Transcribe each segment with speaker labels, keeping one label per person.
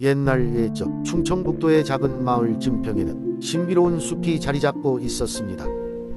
Speaker 1: 옛날 예적 충청북도의 작은 마을 증평에는 신비로운 숲이 자리잡고 있었습니다.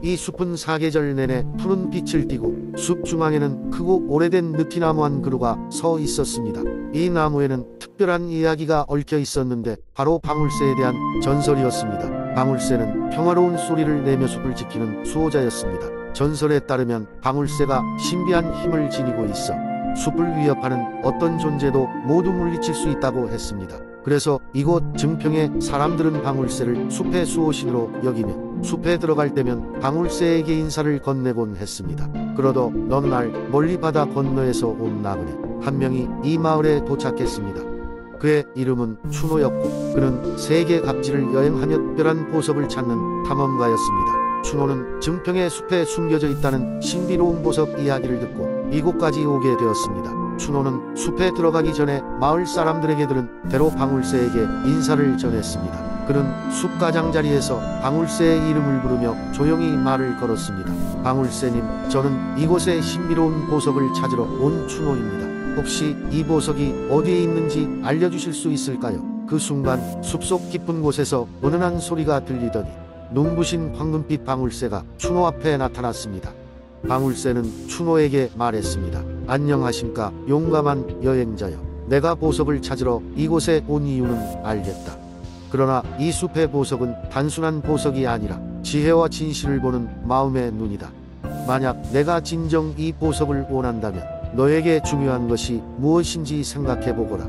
Speaker 1: 이 숲은 사계절 내내 푸른 빛을 띠고 숲 중앙에는 크고 오래된 느티나무 한 그루가 서 있었습니다. 이 나무에는 특별한 이야기가 얽혀 있었는데 바로 방울새에 대한 전설이었습니다. 방울새는 평화로운 소리를 내며 숲을 지키는 수호자였습니다. 전설에 따르면 방울새가 신비한 힘을 지니고 있어 숲을 위협하는 어떤 존재도 모두 물리칠 수 있다고 했습니다. 그래서 이곳 증평의 사람들은 방울새를 숲의 수호신으로 여기며 숲에 들어갈 때면 방울새에게 인사를 건네곤 했습니다. 그러던 어느 날 멀리 바다 건너에서 온 나그네 한 명이 이 마을에 도착했습니다. 그의 이름은 춘호였고 그는 세계 각지를 여행하며 특별한 보석을 찾는 탐험가였습니다. 춘호는 증평의 숲에 숨겨져 있다는 신비로운 보석 이야기를 듣고 이곳까지 오게 되었습니다. 춘호는 숲에 들어가기 전에 마을 사람들에게들은 대로 방울새에게 인사를 전했습니다. 그는 숲 가장자리에서 방울새의 이름을 부르며 조용히 말을 걸었습니다. 방울새님, 저는 이곳에 신비로운 보석을 찾으러 온 춘호입니다. 혹시 이 보석이 어디에 있는지 알려주실 수 있을까요? 그 순간 숲속 깊은 곳에서 은은한 소리가 들리더니 눈부신 황금빛 방울새가 춘호 앞에 나타났습니다. 방울새는 춘호에게 말했습니다. 안녕하십니까, 용감한 여행자여. 내가 보석을 찾으러 이곳에 온 이유는 알겠다. 그러나 이 숲의 보석은 단순한 보석이 아니라 지혜와 진실을 보는 마음의 눈이다. 만약 내가 진정 이 보석을 원한다면 너에게 중요한 것이 무엇인지 생각해보거라.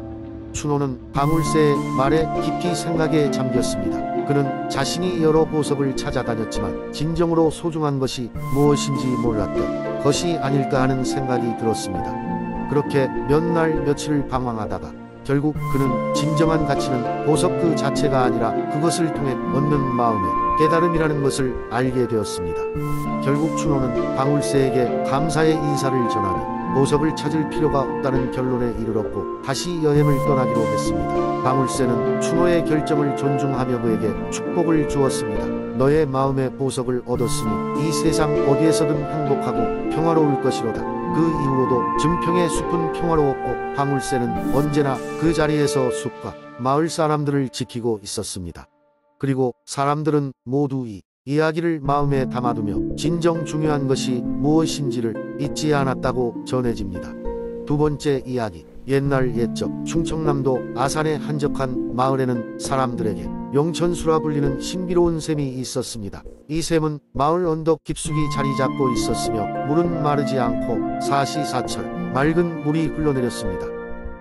Speaker 1: 춘호는 방울새의 말에 깊이 생각에 잠겼습니다. 그는 자신이 여러 보석을 찾아다녔지만 진정으로 소중한 것이 무엇인지 몰랐던 것이 아닐까 하는 생각이 들었습니다. 그렇게 몇 날 며칠을 방황하다가 결국 그는 진정한 가치는 보석 그 자체가 아니라 그것을 통해 얻는 마음의 깨달음이라는 것을 알게 되었습니다. 결국 춘호는 방울새에게 감사의 인사를 전하며 보석을 찾을 필요가 없다는 결론에 이르렀고 다시 여행을 떠나기로 했습니다. 방울새는 춘호의 결정을 존중하며 그에게 축복을 주었습니다. 너의 마음의 보석을 얻었으니 이 세상 어디에서든 행복하고 평화로울 것이로다. 그 이후로도 증평의 숲은 평화로웠고 방울새는 언제나 그 자리에서 숲과 마을 사람들을 지키고 있었습니다. 그리고 사람들은 모두 이 이야기를 마음에 담아두며 진정 중요한 것이 무엇인지를 잊지 않았다고 전해집니다. 두 번째 이야기. 옛날 옛적 충청남도 아산의 한적한 마을에는 사람들에게 용천수라 불리는 신비로운 샘이 있었습니다. 이 샘은 마을 언덕 깊숙이 자리 잡고 있었으며 물은 마르지 않고 사시사철 맑은 물이 흘러내렸습니다.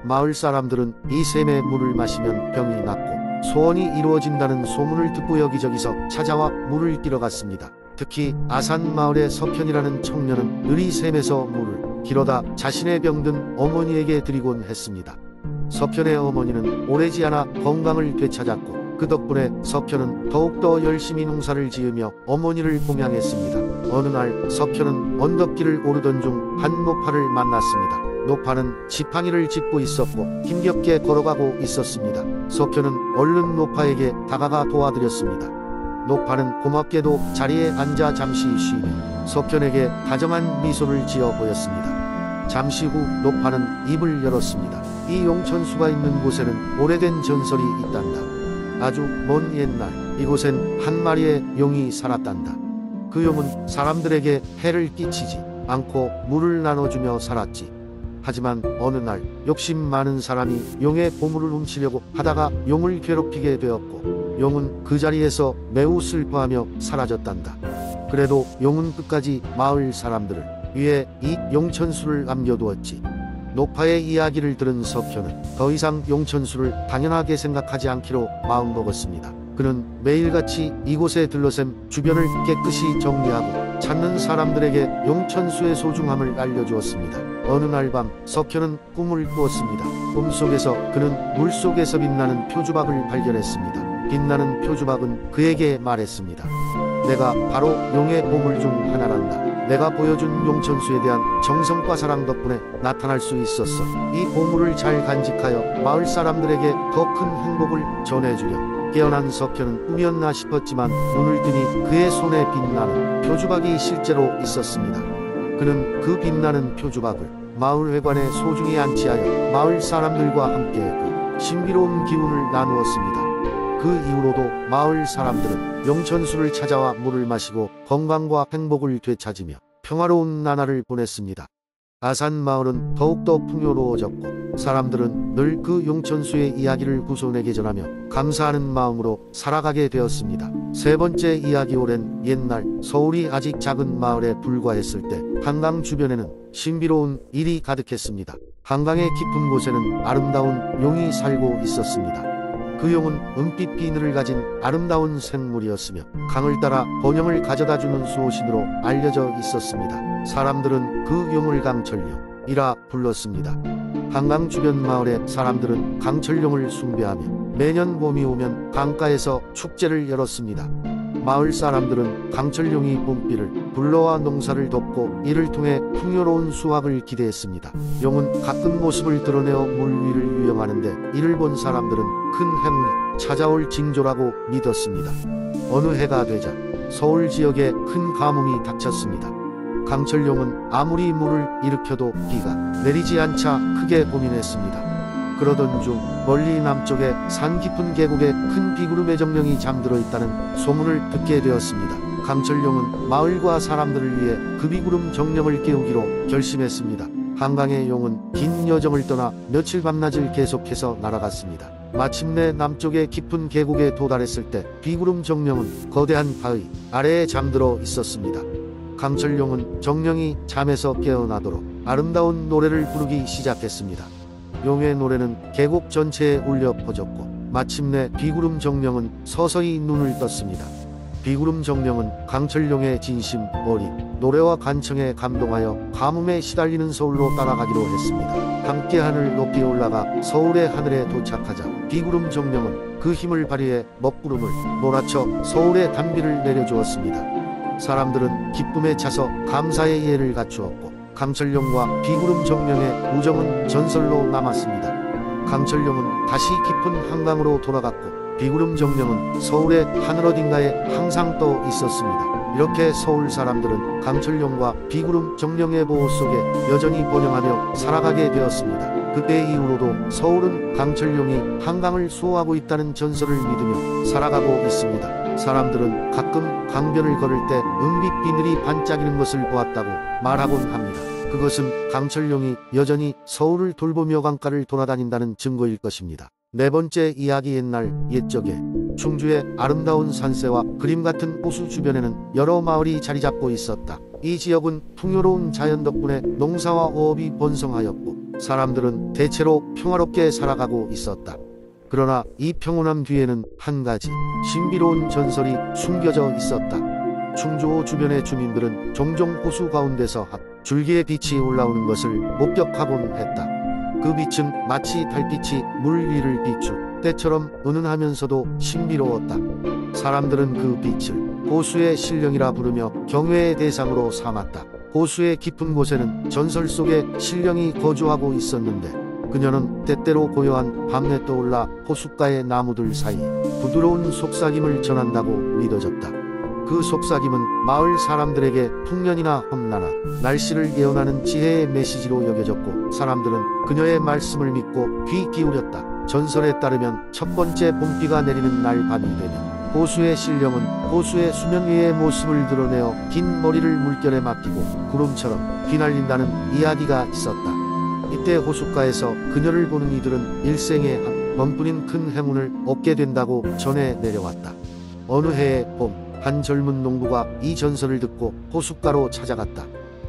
Speaker 1: 마을 사람들은 이 샘의 물을 마시면 병이 낫고 소원이 이루어진다는 소문을 듣고 여기저기서 찾아와 물을 끼러 갔습니다. 특히 아산 마을의 서편이라는 청년은 늘 이 샘에서 물을 길어다 자신의 병든 어머니에게 드리곤 했습니다. 서편의 어머니는 오래지 않아 건강을 되찾았고 그 덕분에 서편은 더욱더 열심히 농사를 지으며 어머니를供養했습니다. 어느 날 서편은 언덕길을 오르던 중 한 노파를 만났습니다. 노파는 지팡이를 짚고 있었고 힘겹게 걸어가고 있었습니다. 서편은 얼른 노파에게 다가가 도와드렸습니다. 노파는 고맙게도 자리에 앉아 잠시 쉬며 서편에게 다정한 미소를 지어 보였습니다. 잠시 후 노파는 입을 열었습니다. 이 용천수가 있는 곳에는 오래된 전설이 있단다. 아주 먼 옛날 이곳엔 한 마리의 용이 살았단다. 그 용은 사람들에게 해를 끼치지 않고 물을 나눠주며 살았지. 하지만 어느 날 욕심 많은 사람이 용의 보물을 훔치려고 하다가 용을 괴롭히게 되었고 용은 그 자리에서 매우 슬퍼하며 사라졌단다. 그래도 용은 끝까지 마을 사람들을 위해 이 용천수를 남겨두었지. 노파의 이야기를 들은 서편은 더 이상 용천수를 당연하게 생각하지 않기로 마음먹었습니다. 그는 매일같이 이곳에 들러샘 주변을 깨끗이 정리하고 찾는 사람들에게 용천수의 소중함을 알려주었습니다. 어느 날 밤 석현은 꿈을 꾸었습니다. 꿈속에서 그는 물속에서 빛나는 표주박을 발견했습니다. 빛나는 표주박은 그에게 말했습니다. 내가 바로 용의 보물 중 하나란다. 내가 보여준 용천수에 대한 정성과 사랑 덕분에 나타날 수 있었어. 이 보물을 잘 간직하여 마을 사람들에게 더 큰 행복을 전해주려. 깨어난 석현은 꿈이었나 싶었지만 눈을 뜨니 그의 손에 빛나는 표주박이 실제로 있었습니다. 그는 그 빛나는 표주박을 마을 회관에 소중히 안치하여 마을 사람들과 함께 그 신비로운 기운을 나누었습니다. 그 이후로도 마을 사람들은 용천수를 찾아와 물을 마시고 건강과 행복을 되찾으며 평화로운 나날을 보냈습니다. 아산 마을은 더욱더 풍요로워졌고 사람들은 늘 그 용천수의 이야기를 후손에게 전하며 감사하는 마음으로 살아가게 되었습니다. 세 번째 이야기. 오랜 옛날 서울이 아직 작은 마을에 불과했을 때 한강 주변에는 신비로운 일이 가득했습니다. 한강의 깊은 곳에는 아름다운 용이 살고 있었습니다. 그 용은 은빛 비늘을 가진 아름다운 생물이었으며 강을 따라 번영을 가져다주는 수호신으로 알려져 있었습니다. 사람들은 그 용을 강철용이라 불렀습니다. 한강 주변 마을의 사람들은 강철용을 숭배하며 매년 봄이 오면 강가에서 축제를 열었습니다. 마을 사람들은 강철용이 봄비를 불러와 농사를 돕고 이를 통해 풍요로운 수확을 기대했습니다. 용은 가끔 모습을 드러내어 물 위를 유영하는데 이를 본 사람들은 큰 행운이 찾아올 징조라고 믿었습니다. 어느 해가 되자 서울 지역에 큰 가뭄이 닥쳤습니다. 강철용은 아무리 물을 일으켜도 비가 내리지 않자 크게 고민했습니다. 그러던 중 멀리 남쪽에 산 깊은 계곡에 큰 비구름의 정령이 잠들어 있다는 소문을 듣게 되었습니다. 강철용은 마을과 사람들을 위해 그 비구름 정령을 깨우기로 결심했습니다. 한강의 용은 긴 여정을 떠나 며칠 밤낮을 계속해서 날아갔습니다. 마침내 남쪽의 깊은 계곡에 도달했을 때 비구름 정령은 거대한 바위 아래에 잠들어 있었습니다. 강철용은 정령이 잠에서 깨어나도록 아름다운 노래를 부르기 시작했습니다. 용의 노래는 계곡 전체에 울려 퍼졌고 마침내 비구름 정령은 서서히 눈을 떴습니다. 비구름 정령은 강철용의 진심 어린 노래와 간청에 감동하여 가뭄에 시달리는 서울로 따라가기로 했습니다. 함께 하늘 높이 올라가 서울의 하늘에 도착하자 비구름 정령은 그 힘을 발휘해 먹구름을 몰아쳐 서울의 단비를 내려주었습니다. 사람들은 기쁨에 차서 감사의 예를 갖추었고 강철용과 비구름 정령의 우정은 전설로 남았습니다. 강철용은 다시 깊은 한강으로 돌아갔고 비구름 정령은 서울의 하늘 어딘가에 항상 떠 있었습니다. 이렇게 서울 사람들은 강철용과 비구름 정령의 보호 속에 여전히 번영하며 살아가게 되었습니다. 그때 이후로도 서울은 강철용이 한강을 수호하고 있다는 전설을 믿으며 살아가고 있습니다. 사람들은 가끔 강변을 걸을 때 은빛 비늘이 반짝이는 것을 보았다고 말하곤 합니다. 그것은 강철용이 여전히 서울을 돌보며 강가를 돌아다닌다는 증거일 것입니다. 네 번째 이야기. 옛날 옛적에 충주의 아름다운 산세와 그림 같은 호수 주변에는 여러 마을이 자리잡고 있었다. 이 지역은 풍요로운 자연 덕분에 농사와 어업이 번성하였고 사람들은 대체로 평화롭게 살아가고 있었다. 그러나 이 평온함 뒤에는 한 가지 신비로운 전설이 숨겨져 있었다. 충주호 주변의 주민들은 종종 호수 가운데서 한 줄기의 빛이 올라오는 것을 목격하곤 했다. 그 빛은 마치 달빛이 물 위를 비추 때처럼 은은하면서도 신비로웠다. 사람들은 그 빛을 호수의 신령이라 부르며 경외의 대상으로 삼았다. 호수의 깊은 곳에는 전설 속의 신령이 거주하고 있었는데 그녀는 때때로 고요한 밤에 떠올라 호숫가의 나무들 사이 부드러운 속삭임을 전한다고 믿어졌다. 그 속삭임은 마을 사람들에게 풍년이나 험난한 날씨를 예언하는 지혜의 메시지로 여겨졌고 사람들은 그녀의 말씀을 믿고 귀 기울였다. 전설에 따르면 첫 번째 봄비가 내리는 날 밤이 되면 호수의 신령은 호수의 수면 위의 모습을 드러내어 긴 머리를 물결에 맡기고 구름처럼 휘날린다는 이야기가 있었다. 이때 호숫가에서 그녀를 보는 이들은 일생에 한 번뿐인 큰 행운을 얻게 된다고 전해 내려왔다. 어느 해의 봄, 한 젊은 농부가 이 전설을 듣고 호숫가로 찾아갔다.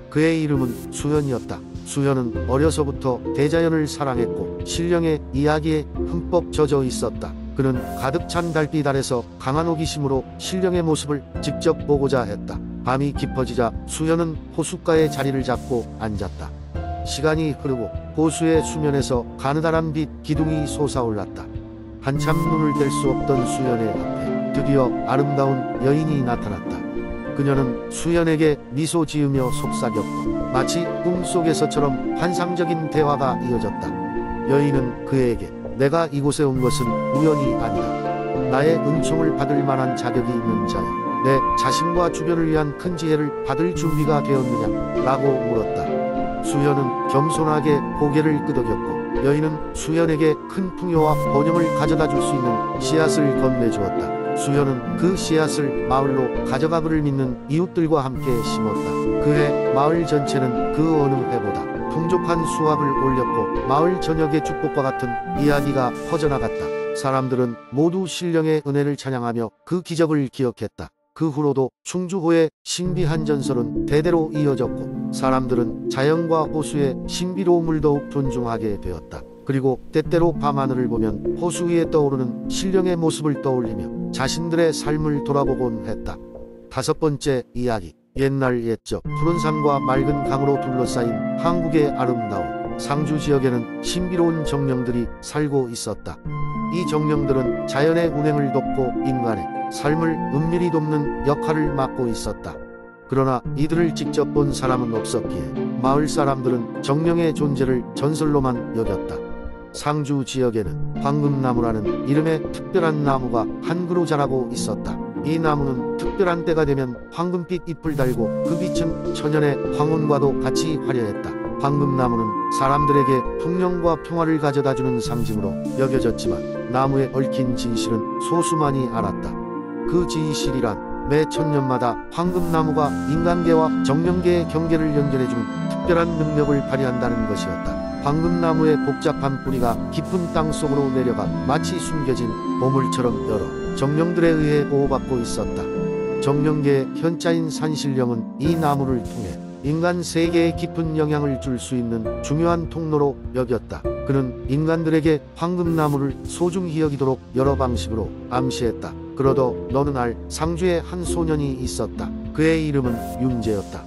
Speaker 1: 그의 이름은 수현이었다. 수현은 어려서부터 대자연을 사랑했고 신령의 이야기에 흠뻑 젖어 있었다. 그는 가득 찬 달빛 아래서 강한 호기심으로 신령의 모습을 직접 보고자 했다. 밤이 깊어지자 수현은 호숫가에 자리를 잡고 앉았다. 시간이 흐르고 호수의 수면에서 가느다란 빛 기둥이 솟아올랐다. 한참 눈을 뗄 수 없던 수현의 앞에 드디어 아름다운 여인이 나타났다. 그녀는 수현에게 미소 지으며 속삭였고 마치 꿈속에서처럼 환상적인 대화가 이어졌다. 여인은 그에게 내가 이곳에 온 것은 우연이 아니다. 나의 은총을 받을 만한 자격이 있는 자여, 내 자신과 주변을 위한 큰 지혜를 받을 준비가 되었느냐? 라고 물었다. 수현은 겸손하게 고개를 끄덕였고 여인은 수현에게 큰 풍요와 번영을 가져다 줄 수 있는 씨앗을 건네주었다. 수현은 그 씨앗을 마을로 가져가기를 믿는 이웃들과 함께 심었다. 그해 마을 전체는 그 어느 해보다 풍족한 수확을 올렸고 마을 전역의 축복과 같은 이야기가 퍼져나갔다. 사람들은 모두 신령의 은혜를 찬양하며 그 기적을 기억했다. 그 후로도 충주호의 신비한 전설은 대대로 이어졌고 사람들은 자연과 호수의 신비로움을 더욱 존중하게 되었다. 그리고 때때로 밤하늘을 보면 호수 위에 떠오르는 신령의 모습을 떠올리며 자신들의 삶을 돌아보곤 했다. 다섯 번째 이야기. 옛날 옛적 푸른 산과 맑은 강으로 둘러싸인 한국의 아름다운 상주 지역에는 신비로운 정령들이 살고 있었다. 이 정령들은 자연의 운행을 돕고 인간의 삶을 은밀히 돕는 역할을 맡고 있었다. 그러나 이들을 직접 본 사람은 없었기에 마을 사람들은 정령의 존재를 전설로만 여겼다. 상주 지역에는 황금나무라는 이름의 특별한 나무가 한 그루 자라고 있었다. 이 나무는 특별한 때가 되면 황금빛 잎을 달고 그 빛은 천연의 황혼과도 같이 화려했다. 황금나무는 사람들에게 풍령과 평화를 가져다주는 상징으로 여겨졌지만 나무에 얽힌 진실은 소수만이 알았다. 그 진실이란 매 천년마다 황금나무가 인간계와 정령계의 경계를 연결해주는 특별한 능력을 발휘한다는 것이었다. 황금나무의 복잡한 뿌리가 깊은 땅속으로 내려가 마치 숨겨진 보물처럼 여러 정령들에 의해 보호받고 있었다. 정령계의 현자인 산신령은 이 나무를 통해 인간 세계에 깊은 영향을 줄 수 있는 중요한 통로로 여겼다. 그는 인간들에게 황금나무를 소중히 여기도록 여러 방식으로 암시했다. 그러던 어느 날 상주에 한 소년이 있었다. 그의 이름은 윤재였다.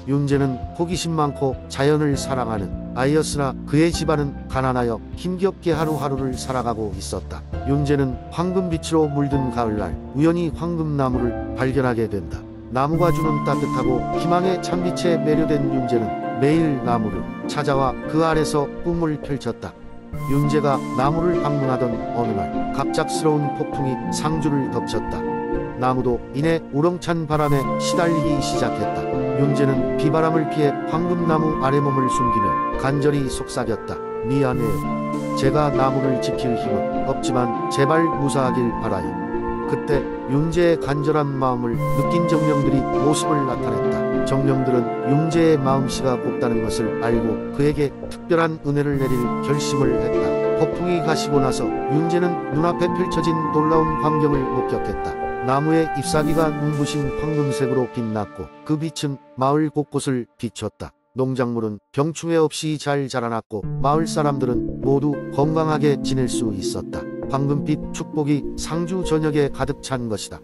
Speaker 1: 윤재는 호기심 많고 자연을 사랑하는 아이였으나 그의 집안은 가난하여 힘겹게 하루하루를 살아가고 있었다. 윤재는 황금빛으로 물든 가을날 우연히 황금나무를 발견하게 된다. 나무가 주는 따뜻하고 희망의 찬빛에 매료된 윤재는 매일 나무를 찾아와 그 아래서 꿈을 펼쳤다. 윤재가 나무를 방문하던 어느 날 갑작스러운 폭풍이 상주를 덮쳤다. 나무도 이내 우렁찬 바람에 시달리기 시작했다. 윤재는 비바람을 피해 황금나무 아래 몸을 숨기며 간절히 속삭였다. 미안해요. 제가 나무를 지킬 힘은 없지만 제발 무사하길 바라요. 그때 윤재의 간절한 마음을 느낀 정령들이 모습을 나타냈다. 정령들은 윤재의 마음씨가 곱다는 것을 알고 그에게 특별한 은혜를 내릴 결심을 했다. 폭풍이 가시고 나서 윤재는 눈앞에 펼쳐진 놀라운 광경을 목격했다. 나무의 잎사귀가 눈부신 황금색으로 빛났고 그 빛은 마을 곳곳을 비췄다. 농작물은 병충해 없이 잘 자라났고 마을 사람들은 모두 건강하게 지낼 수 있었다. 황금빛 축복이 상주 전역에 가득 찬 것이다.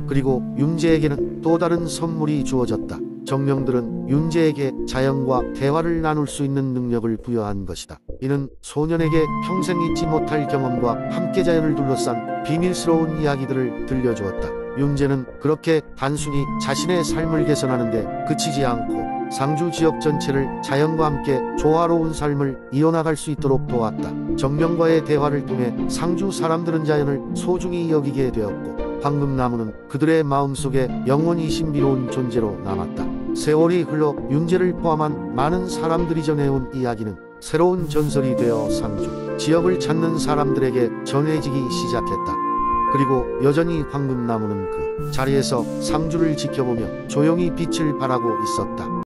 Speaker 1: 그리고 윤재에게는 또 다른 선물이 주어졌다. 정령들은 윤재에게 자연과 대화를 나눌 수 있는 능력을 부여한 것이다. 이는 소년에게 평생 잊지 못할 경험과 함께 자연을 둘러싼 비밀스러운 이야기들을 들려주었다. 윤재는 그렇게 단순히 자신의 삶을 개선하는 데 그치지 않고 상주 지역 전체를 자연과 함께 조화로운 삶을 이어나갈 수 있도록 도왔다. 정령과의 대화를 통해 상주 사람들은 자연을 소중히 여기게 되었고 황금나무는 그들의 마음속에 영원히 신비로운 존재로 남았다. 세월이 흘러 윤재를 포함한 많은 사람들이 전해온 이야기는 새로운 전설이 되어 상주 지역을 찾는 사람들에게 전해지기 시작했다. 그리고 여전히 황금나무는 그 자리에서 상주를 지켜보며 조용히 빛을 발하고 있었다.